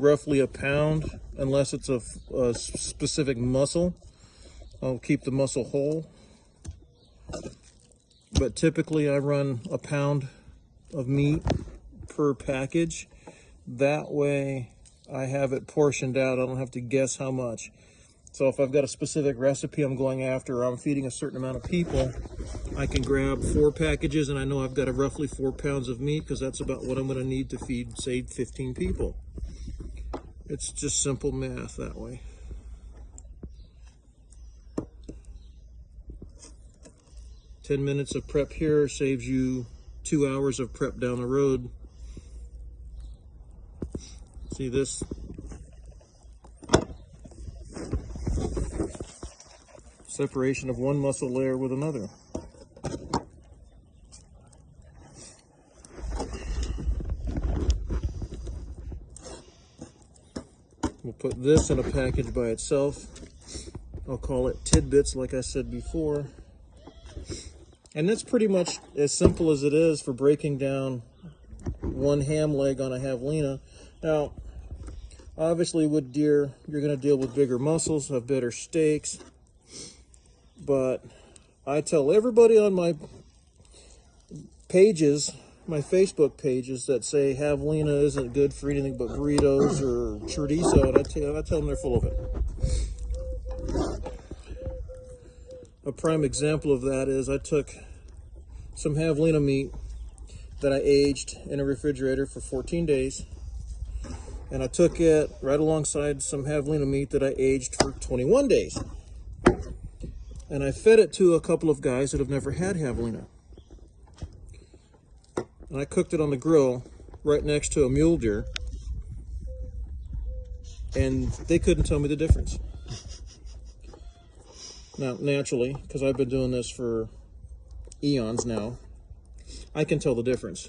roughly a pound, unless it's a specific muscle. I'll keep the muscle whole. But typically I run a pound of meat per package. That way I have it portioned out. I don't have to guess how much. So if I've got a specific recipe I'm going after, or I'm feeding a certain amount of people, I can grab 4 packages and I know I've got roughly 4 pounds of meat, because that's about what I'm going to need to feed, say, 15 people. It's just simple math that way. "10 minutes of prep here saves you 2 hours of prep down the road." See this? Separation of one muscle layer with another. We'll put this in a package by itself. I'll call it tidbits, like I said before. And that's pretty much as simple as it is for breaking down one ham leg on a javelina. Now, obviously with deer, you're going to deal with bigger muscles, have better steaks. But I tell everybody on my pages, my Facebook pages, that say javelina isn't good for anything but burritos or chorizo, and I tell them they're full of it. A prime example of that is I took some javelina meat that I aged in a refrigerator for 14 days, and I took it right alongside some javelina meat that I aged for 21 days. And I fed it to a couple of guys that have never had javelina. And I cooked it on the grill right next to a mule deer, and they couldn't tell me the difference. Now, naturally, because I've been doing this for eons now, I can tell the difference.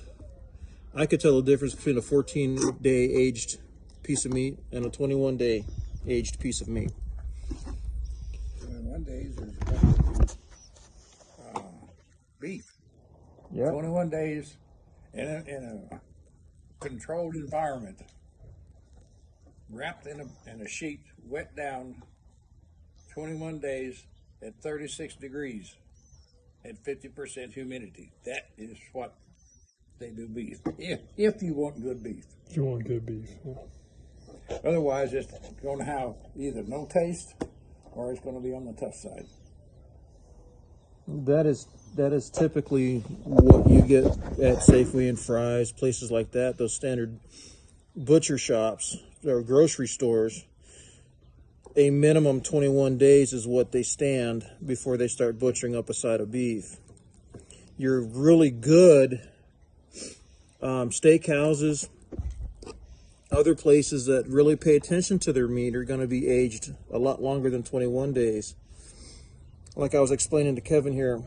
I could tell the difference between a 14-day aged piece of meat and a 21-day aged piece of meat. 21 days is beef. Yeah. 21 days in a controlled environment, wrapped in a sheet, wet down, 21 days at 36 degrees at 50% humidity. That is what they do beef. If you want good beef. If you want good beef. Yeah. Otherwise, it's going to have either no taste or it's going to be on the tough side. That is typically what you get at Safeway and Fry's, places like that, those standard butcher shops or grocery stores. A minimum 21 days is what they stand before they start butchering up a side of beef. Your really good steakhouses, other places that really pay attention to their meat, are going to be aged a lot longer than 21 days. Like I was explaining to Kevin here,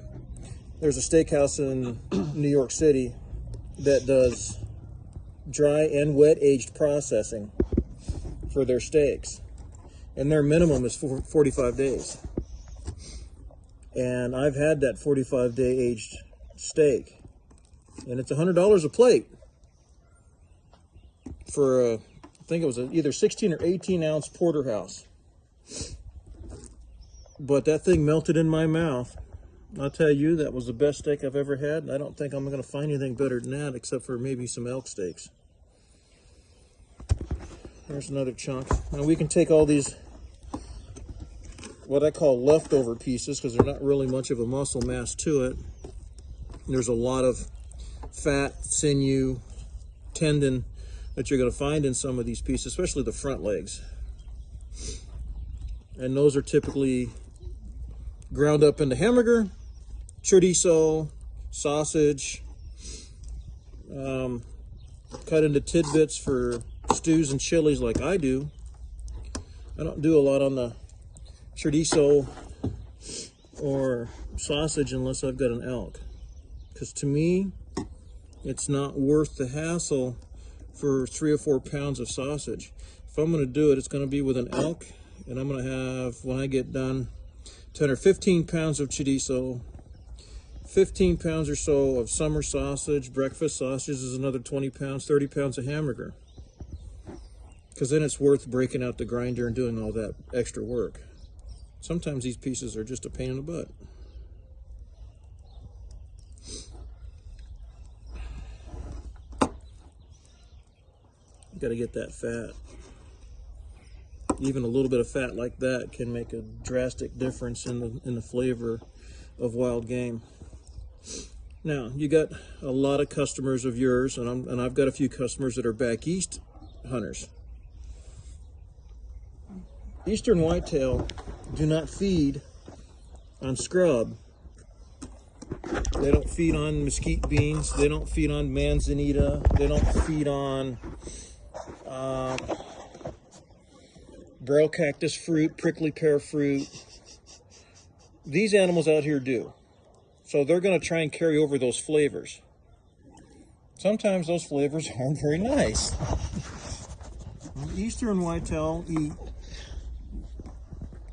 there's a steakhouse in New York City that does dry and wet aged processing for their steaks. And their minimum is 45 days. And I've had that 45-day aged steak. And it's $100 a plate for, I think it was either 16 or 18 ounce porterhouse. But that thing melted in my mouth. I'll tell you, that was the best steak I've ever had. And I don't think I'm going to find anything better than that, except for maybe some elk steaks. There's another chunk. Now we can take all these, what I call leftover pieces, because they're not really much of a muscle mass to it. There's a lot of fat, sinew, tendon that you're going to find in some of these pieces, especially the front legs. And those are typically ground up into hamburger, chorizo, sausage, cut into tidbits for stews and chilies like I do. I don't do a lot on the chorizo or sausage unless I've got an elk, because to me it's not worth the hassle for 3 or 4 pounds of sausage. If I'm going to do it, it's going to be with an elk, and I'm going to have, when I get done, 10 or 15 pounds of chorizo, 15 pounds or so of summer sausage. Breakfast sausage is another 20 pounds, 30 pounds of hamburger. because then it's worth breaking out the grinder and doing all that extra work. Sometimes these pieces are just a pain in the butt. Got to get that fat. Even a little bit of fat like that can make a drastic difference in the flavor of wild game. Now, you got a lot of customers of yours, and I've got a few customers that are back east hunters. Eastern whitetail do not feed on scrub. They don't feed on mesquite beans. They don't feed on manzanita. They don't feed on barrel cactus fruit, prickly pear fruit. These animals out here do. So they're going to try and carry over those flavors. Sometimes those flavors aren't very nice. Eastern whitetail eat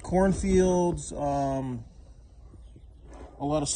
cornfields, a lot of